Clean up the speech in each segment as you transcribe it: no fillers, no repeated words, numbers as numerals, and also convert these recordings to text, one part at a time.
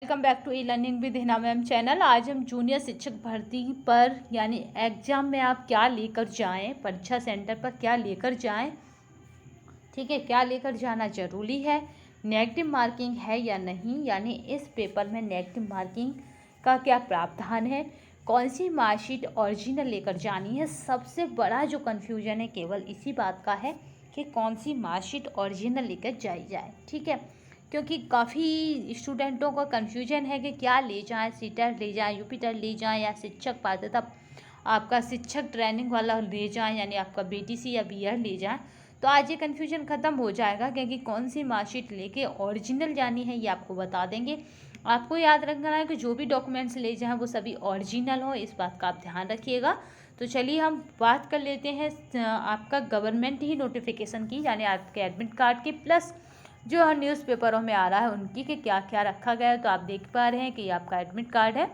Welcome back to E learning with Hina ma'am channel. आज हम junior शिक्षक भर्ती पर यानी एग्जाम में आप क्या लेकर जाएं, परीक्षा सेंटर पर क्या लेकर जाएं, ठीक है, क्या लेकर जाना जरूरी है, नेगेटिव मार्किंग है या नहीं, यानी इस पेपर में नेगेटिव मार्किंग का क्या प्रावधान है, कौन सी मार्कशीट ओरिजिनल लेकर जानी है। सबसे बड़ा जो कन्फ्यूजन है केवल इसी बात का है कि कौन सी मार्कशीट ओरिजिनल लेकर जाई जाए, ठीक है, क्योंकि काफ़ी स्टूडेंटों का कन्फ्यूजन है कि क्या ले जाएं, सीटेट ले जाएं, यूपीटेट ले जाएं या शिक्षक पात्रता आपका शिक्षक ट्रेनिंग वाला ले जाएं, यानी आपका बीटीसी या बीएड ले जाएं। तो आज ये कन्फ्यूजन ख़त्म हो जाएगा, क्योंकि कौन सी मार्कशीट लेके ओरिजिनल जानी है ये आपको बता देंगे। आपको याद रखना है कि जो भी डॉक्यूमेंट्स ले जाएं वो सभी ओरिजिनल हो, इस बात का आप ध्यान रखिएगा। तो चलिए हम बात कर लेते हैं आपका गवर्नमेंट ही नोटिफिकेशन की, यानी आपके एडमिट कार्ड की, प्लस जो हर न्यूज़पेपरों में आ रहा है उनकी कि क्या क्या रखा गया है। तो आप देख पा रहे हैं कि ये आपका एडमिट कार्ड है।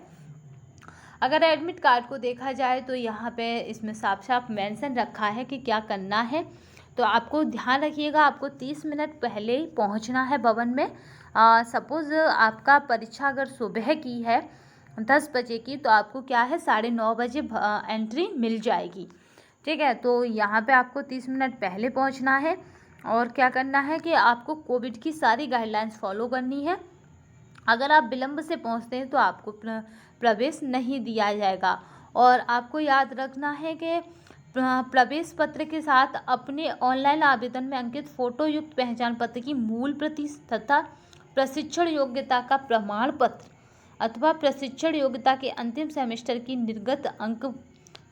अगर एडमिट कार्ड को देखा जाए तो यहाँ पे इसमें साफ साफ मेंशन रखा है कि क्या करना है। तो आपको ध्यान रखिएगा, आपको 30 मिनट पहले ही पहुँचना है भवन में। सपोज़ आपका परीक्षा अगर सुबह की है 10 बजे की, तो आपको क्या है 9:30 बजे एंट्री मिल जाएगी, ठीक है। तो यहाँ पे आपको 30 मिनट पहले पहुँचना है और क्या करना है कि आपको कोविड की सारी गाइडलाइंस फॉलो करनी है। अगर आप विलंब से पहुंचते हैं तो आपको प्रवेश नहीं दिया जाएगा। और आपको याद रखना है कि प्रवेश पत्र के साथ अपने ऑनलाइन आवेदन में अंकित फोटो युक्त पहचान पत्र की मूल प्रति तथा प्रशिक्षण योग्यता का प्रमाण पत्र अथवा प्रशिक्षण योग्यता के अंतिम सेमेस्टर की निर्गत अंक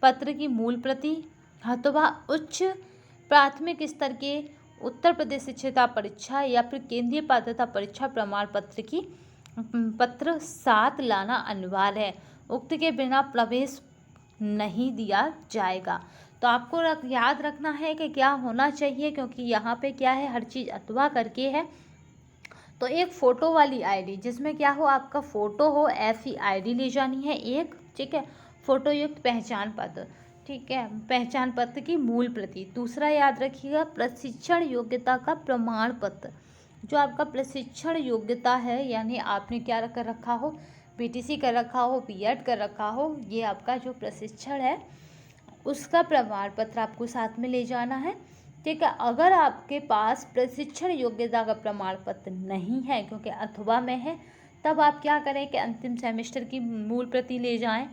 पत्र की मूल प्रति अथवा उच्च प्राथमिक स्तर के उत्तर प्रदेश शिक्षकता परीक्षा या फिर केंद्रीय पात्रता परीक्षा प्रमाण पत्र की पत्र साथ लाना अनिवार्य है। उक्त के बिना प्रवेश नहीं दिया जाएगा। तो आपको याद रखना है कि क्या होना चाहिए, क्योंकि यहाँ पे क्या है हर चीज़ अथवा करके है। तो एक फ़ोटो वाली आईडी जिसमें क्या हो आपका फ़ोटो हो, ऐसी आईडी ले जानी है एक, ठीक है। फ़ोटो युक्त पहचान पत्र, ठीक है, पहचान पत्र की मूल प्रति। दूसरा याद रखिएगा प्रशिक्षण योग्यता का प्रमाण पत्र। जो आपका प्रशिक्षण योग्यता है, यानी आपने क्या कर रखा हो, बीटीसी कर रखा हो, बीएड कर रखा हो, ये आपका जो प्रशिक्षण है उसका प्रमाण पत्र आपको साथ में ले जाना है, ठीक है। अगर आपके पास प्रशिक्षण योग्यता का प्रमाण पत्र नहीं है, क्योंकि अथवा में है, तब आप क्या करें कि अंतिम सेमेस्टर की मूल प्रति ले जाएं,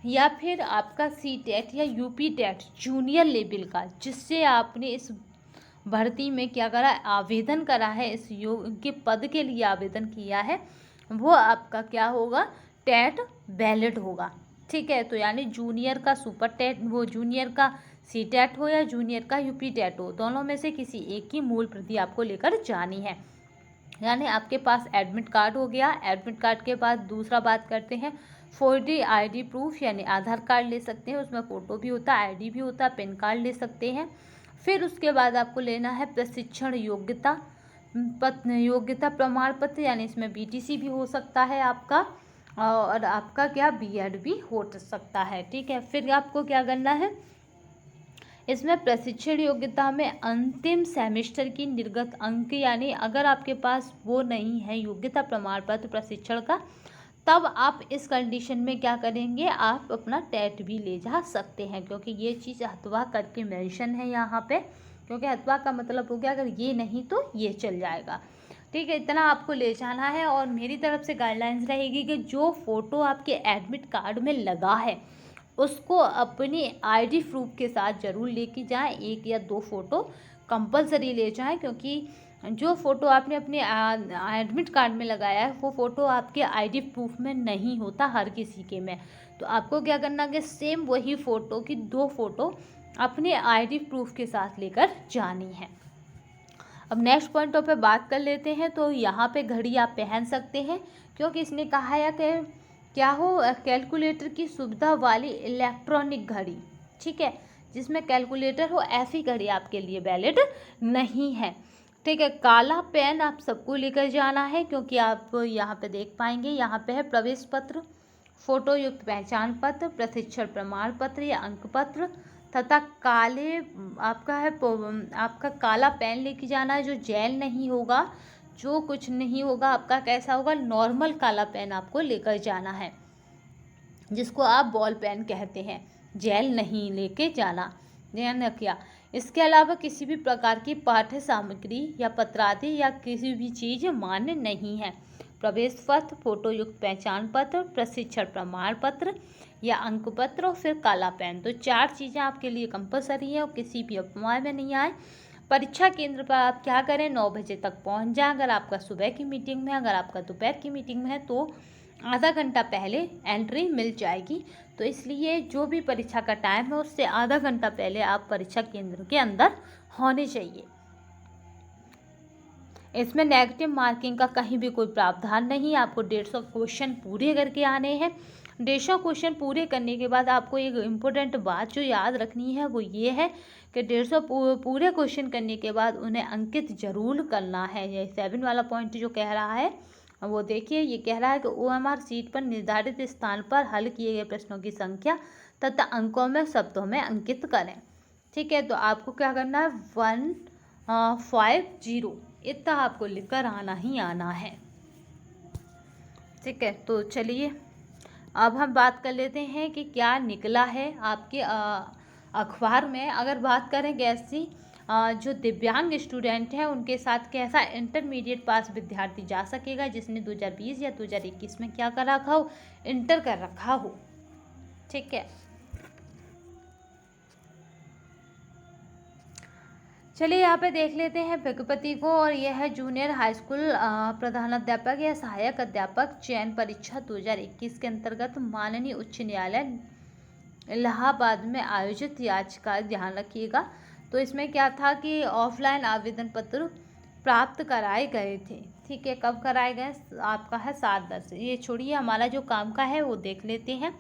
या फिर आपका सीटेट या यूपीटेट जूनियर लेवल का, जिससे आपने इस भर्ती में क्या करा, आवेदन करा है, इस योग के पद के लिए आवेदन किया है, वो आपका क्या होगा, टेट वैलिड होगा, ठीक है। तो यानी जूनियर का सुपर टेट, वो जूनियर का सी टेट हो या जूनियर का यूपी टेट हो, दोनों में से किसी एक की मूल प्रति आपको लेकर जानी है। यानी आपके पास एडमिट कार्ड हो गया। एडमिट कार्ड के बाद दूसरा बात करते हैं फोटो आईडी प्रूफ, यानी आधार कार्ड ले सकते हैं, उसमें फ़ोटो भी होता है, आईडी भी होता है, पैन कार्ड ले सकते हैं। फिर उसके बाद आपको लेना है प्रशिक्षण योग्यता योग्यता प्रमाण पत्र, यानी इसमें बीटीसी भी हो सकता है आपका, और आपका क्या बीएड भी हो सकता है, ठीक है। फिर आपको क्या करना है, इसमें प्रशिक्षण योग्यता में अंतिम सेमेस्टर की निर्गत अंक, यानी अगर आपके पास वो नहीं है योग्यता प्रमाण पत्र प्रशिक्षण का, तब आप इस कंडीशन में क्या करेंगे, आप अपना टेट भी ले जा सकते हैं, क्योंकि ये चीज़ हथवा करके मेंशन है यहाँ पे, क्योंकि हथवा का मतलब हो गया अगर ये नहीं तो ये चल जाएगा, ठीक है। इतना आपको ले जाना है। और मेरी तरफ से गाइडलाइंस रहेगी कि जो फ़ोटो आपके एडमिट कार्ड में लगा है उसको अपनी आईडी प्रूफ के साथ ज़रूर लेके जाएं, 1 या 2 फ़ोटो कंपलसरी ले जाएं, क्योंकि जो फ़ोटो आपने अपने एडमिट कार्ड में लगाया है वो फ़ोटो आपके आईडी प्रूफ में नहीं होता हर किसी के में। तो आपको क्या करना है कि सेम वही फ़ोटो की 2 फ़ोटो अपने आईडी प्रूफ के साथ लेकर जानी है। अब नेक्स्ट पॉइंटों पे बात कर लेते हैं। तो यहाँ पे घड़ी आप पहन सकते हैं, क्योंकि इसने कहा है कि क्या हो, कैलकुलेटर की सुविधा वाली इलेक्ट्रॉनिक घड़ी, ठीक है, जिसमें कैलकुलेटर हो, ऐसी घड़ी आपके लिए वैलिड नहीं है, ठीक है। काला पेन आप सबको लेकर जाना है, क्योंकि आप यहाँ पे देख पाएंगे, यहाँ पे है प्रवेश पत्र, फोटो युक्त पहचान पत्र, प्रशिक्षण प्रमाण पत्र या अंक पत्र तथा आपका काला पेन लेके जाना है जो जेल नहीं होगा, जो कुछ नहीं होगा आपका कैसा होगा, नॉर्मल काला पेन आपको लेकर जाना है, जिसको आप बॉल पेन कहते हैं। जेल नहीं लेके जाना, ध्यान रखिए। इसके अलावा किसी भी प्रकार की पाठ्य सामग्री या पत्रादि या किसी भी चीज़ मान्य नहीं है। प्रवेश पत्र, फोटोयुक्त पहचान पत्र, प्रशिक्षण प्रमाण पत्र या अंक पत्र और फिर काला पेन। तो 4 चीज़ें आपके लिए कंपलसरी है और किसी भी अपवाद में नहीं आए। परीक्षा केंद्र पर आप क्या करें, 9 बजे तक पहुंच जाएं। अगर आपका सुबह की मीटिंग में, अगर आपका दोपहर की मीटिंग में है तो आधा घंटा पहले एंट्री मिल जाएगी। तो इसलिए जो भी परीक्षा का टाइम है उससे आधा घंटा पहले आप परीक्षा केंद्र के अंदर होने चाहिए। इसमें नेगेटिव मार्किंग का कहीं भी कोई प्रावधान नहीं। आपको 150 क्वेश्चन पूरे करके आने हैं। 150 क्वेश्चन पूरे करने के बाद आपको एक इम्पोर्टेंट बात जो याद रखनी है वो ये है कि 150 पूरे क्वेश्चन करने के बाद उन्हें अंकित जरूर करना है। ये 7 वाला पॉइंट जो कह रहा है वो देखिए, ये कह रहा है कि OMR सीट पर निर्धारित स्थान पर हल किए गए प्रश्नों की संख्या तथा अंकों में शब्दों में अंकित करें। ठीक है, तो आपको क्या करना है, 150 इतना आपको लिखकर आना ही आना है। ठीक है, तो चलिए अब हम बात कर लेते हैं कि क्या निकला है आपके अखबार में। अगर बात करें कैसी जो दिव्यांग स्टूडेंट हैं उनके साथ कैसा इंटरमीडिएट पास विद्यार्थी जा सकेगा जिसने 2020 या 2021 में क्या कर रखा हो, इंटर कर रखा हो। ठीक है, चलिए यहाँ पे देख लेते हैं भगपति को, और यह है जूनियर हाई स्कूल प्रधानाध्यापक या सहायक अध्यापक चयन परीक्षा 2021 के अंतर्गत माननीय उच्च न्यायालय इलाहाबाद में आयोजित याचिका, ध्यान रखिएगा। तो इसमें क्या था कि ऑफलाइन आवेदन पत्र प्राप्त कराए गए थे। ठीक है, कब कराए गए, आपका है 7/10। ये छोड़िए, हमारा जो काम का है वो देख लेते हैं।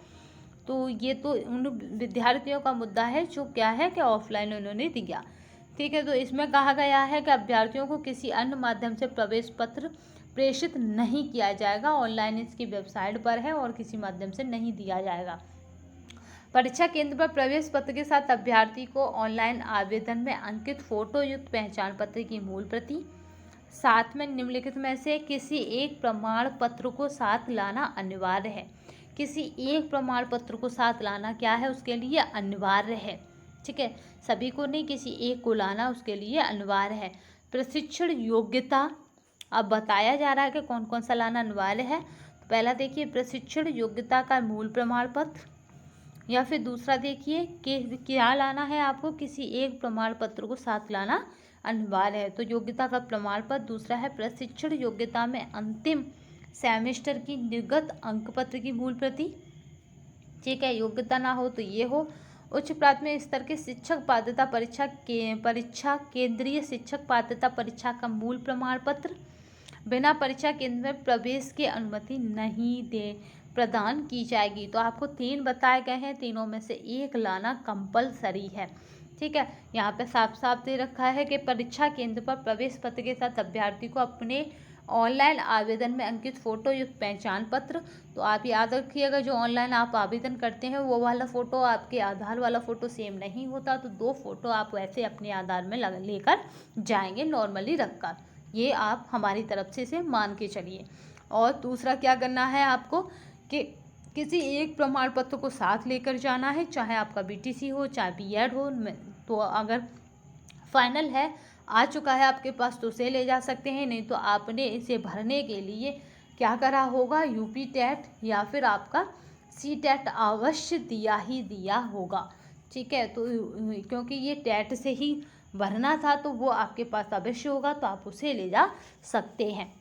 तो ये तो उन विद्यार्थियों का मुद्दा है जो क्या है कि ऑफलाइन उन्होंने दिया। ठीक है, तो इसमें कहा गया है कि अभ्यर्थियों को किसी अन्य माध्यम से प्रवेश पत्र प्रेषित नहीं किया जाएगा। ऑनलाइन इसकी वेबसाइट पर है और किसी माध्यम से नहीं दिया जाएगा। परीक्षा केंद्र पर प्रवेश पत्र के साथ अभ्यर्थी को ऑनलाइन आवेदन में अंकित फोटोयुक्त पहचान पत्र की मूल प्रति, साथ में निम्नलिखित में से किसी एक प्रमाण पत्र को साथ लाना अनिवार्य है। किसी एक प्रमाण पत्र को साथ लाना क्या है, उसके लिए अनिवार्य है। ठीक है, सभी को नहीं, किसी एक को लाना उसके लिए अनिवार्य है। प्रशिक्षण योग्यता, अब बताया जा रहा है कि कौन कौन सा लाना अनिवार्य है। तो पहला देखिए प्रशिक्षण योग्यता का मूल प्रमाण पत्र, या फिर दूसरा देखिए कि क्या लाना है, आपको किसी एक प्रमाण पत्र को साथ लाना अनिवार्य है। तो योग्यता का प्रमाण पत्र, दूसरा है प्रशिक्षण योग्यता में अंतिम सेमेस्टर की निर्गत अंक पत्र की मूल प्रति। ठीक है, योग्यता ना हो तो ये हो। उच्च प्राथमिक स्तर के शिक्षक पात्रता परीक्षा केंद्रीय शिक्षक पात्रता परीक्षा का मूल प्रमाण पत्र। बिना परीक्षा केंद्र में प्रवेश की अनुमति नहीं प्रदान की जाएगी। तो आपको 3 बताए गए हैं, तीनों में से एक लाना कंपलसरी है। ठीक है, यहाँ पे साफ साफ दे रखा है कि परीक्षा केंद्र पर प्रवेश पत्र के साथ अभ्यर्थी को अपने ऑनलाइन आवेदन में अंकित फोटोयुक्त पहचान पत्र। तो आप याद रखिएगा, जो ऑनलाइन आप आवेदन करते हैं वो वाला फ़ोटो आपके आधार वाला फ़ोटो सेम नहीं होता। तो 2 फोटो आप वैसे अपने आधार में लेकर जाएंगे, नॉर्मली रखकर। ये आप हमारी तरफ से इसे मान के चलिए। और दूसरा क्या करना है आपको कि किसी एक प्रमाण पत्र को साथ लेकर जाना है, चाहे आपका BTC हो चाहे B.Ed हो। तो अगर फाइनल है, आ चुका है आपके पास, तो उसे ले जा सकते हैं, नहीं तो आपने इसे भरने के लिए क्या करा होगा, UP टेट या फिर आपका CTET अवश्य दिया ही दिया होगा। ठीक है, तो क्योंकि ये टेट से ही भरना था तो वो आपके पास अवश्य होगा, तो आप उसे ले जा सकते हैं,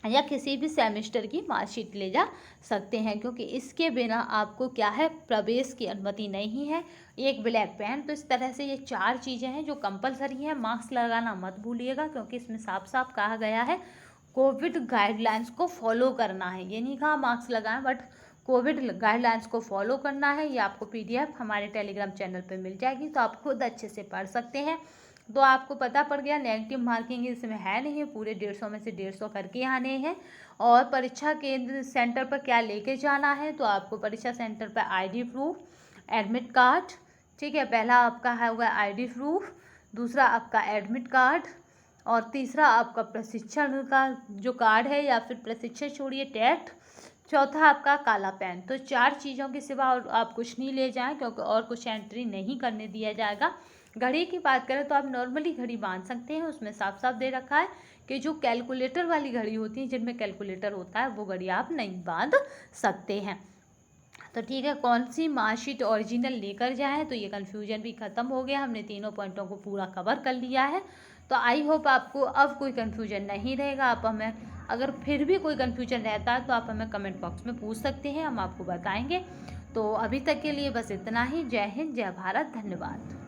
या किसी भी सेमेस्टर की मार्कशीट ले जा सकते हैं, क्योंकि इसके बिना आपको क्या है, प्रवेश की अनुमति नहीं है। एक ब्लैक पेन। तो इस तरह से ये 4 चीज़ें हैं जो कंपलसरी हैं। मास्क लगाना मत भूलिएगा, क्योंकि इसमें साफ साफ कहा गया है कोविड गाइडलाइंस को फॉलो करना है। ये नहीं कहा मास्क लगाएं, बट कोविड गाइडलाइंस को फॉलो करना है। ये आपको PDF हमारे टेलीग्राम चैनल पर मिल जाएगी, तो आप खुद अच्छे से पढ़ सकते हैं। तो आपको पता पड़ गया, नेगेटिव मार्किंग इसमें है नहीं है, पूरे 150 में से 150 करके आने हैं। और परीक्षा केंद्र सेंटर पर क्या लेके जाना है, तो आपको परीक्षा सेंटर पर ID प्रूफ, एडमिट कार्ड। ठीक है, पहला आपका है हुआ ID प्रूफ, दूसरा आपका एडमिट कार्ड, और तीसरा आपका प्रशिक्षण का जो कार्ड है या फिर प्रशिक्षण छोड़िए टेट। चौथा आपका काला पेन। तो 4 चीज़ों के सिवा और आप कुछ नहीं ले जाएं, क्योंकि और कुछ एंट्री नहीं करने दिया जाएगा। घड़ी की बात करें तो आप नॉर्मली घड़ी बांध सकते हैं, उसमें साफ साफ दे रखा है कि जो कैलकुलेटर वाली घड़ी होती है जिनमें कैलकुलेटर होता है वो घड़ी आप नहीं बांध सकते हैं। तो ठीक है, कौन सी मार्कशीट ओरिजिनल लेकर जाएं, तो ये कन्फ्यूजन भी ख़त्म हो गया, हमने तीनों पॉइंटों को पूरा कवर कर लिया है। तो आई होप आपको अब कोई कन्फ्यूजन नहीं रहेगा। आप हमें अगर फिर भी कोई कन्फ्यूजन रहता है तो आप हमें कमेंट बॉक्स में पूछ सकते हैं, हम आपको बताएंगे। तो अभी तक के लिए बस इतना ही। जय हिंद, जय भारत, धन्यवाद।